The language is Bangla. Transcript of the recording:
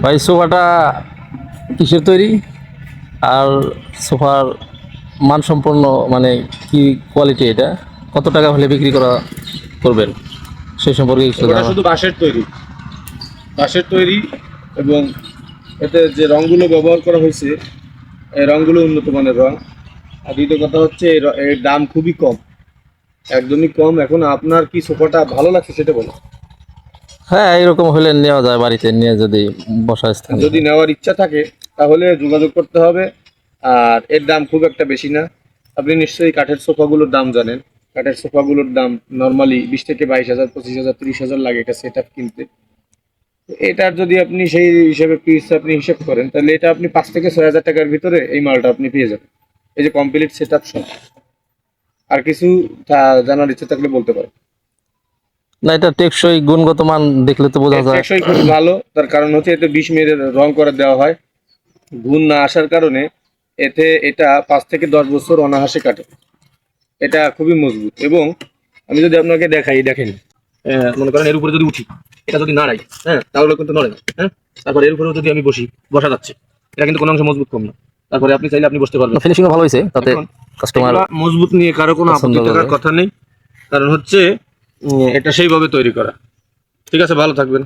ভাই সোফাটা কিসের তৈরি, আর সোফার মানসম্পন্ন মানে কি কোয়ালিটি, এটা কত টাকা হলে বিক্রি করবেন সেই সম্পর্কে কিছু ওটা জানা। শুধু বাঁশের তৈরি এবং এতে যে রঙগুলো ব্যবহার করা হয়েছে এই রঙগুলো উন্নত মানের রং। আর দ্বিতীয় কথা হচ্ছে এর দাম খুবই কম, একদমই কম। এখন আপনার কি সোফাটা ভালো লাগছে সেটা বলো। হ্যাঁ, এরকম হলে নেওয়া যায়, বাড়িতে নিয়ে যদি বসার স্থান যদি হয়। নেওয়ার ইচ্ছা থাকে তাহলে যোগাযোগ করতে হবে। আর এর দাম খুব একটা বেশি না। আপনি নিশ্চয়ই কাঠের সোফাগুলোর দাম জানেন। কাঠের সোফাগুলোর দাম নর্মালি 20 থেকে 22 হাজার, 25 হাজার, 30 হাজার লাগে একটা সেট আপ কিনতে। তো এটার যদি আপনি সেই হিসেবে পিস আপনি হিসেব করেন তাহলে এটা আপনি 5 থেকে 6 হাজার টাকার ভিতরে এই মালটা আপনি পেয়ে যাবেন, এই যে কমপ্লিট সেট আপ সব। আর কিছু জানার ইচ্ছা থাকলে বলতে পারেন। না, এটা টেকসই গুণগত মান দেখলে তো বোঝা এর যায়। টেকসই খুবই ভালো, তার কারণ হচ্ছে এতে 20 মিনিটের রং করে দেওয়া হয়। ঘুণ না আসার কারণে এটা 5 থেকে 10 বছর অনায়াসে কাটে। এটা খুবই মজবুত। এবং আমি যদি আপনাকে দেখাই, দেখেন, মনে করেন এর উপরে যদি উঠি, এটা যদি নাড়াই, হ্যাঁ, তাহলে কিন্তু নড়ে না। হ্যাঁ, তারপর এর উপরেও যদি আমি বসা যাচ্ছে, এটা কিন্তু কোনো অংশ মজবুত কম না। তারপরে আপনি চাইলে আপনি বসতে পারবেন। ফিনিশিংও ভালো হয়েছে, তাতে এখন কাস্টমার এগুলা মজবুত নিয়ে কারো কোনো পছন্দ আপত্তি থাকার করবে। কথা নেই, কারণ হচ্ছে এটা সেইভাবে তৈরি করা। ঠিক আছে, ভালো থাকবেন।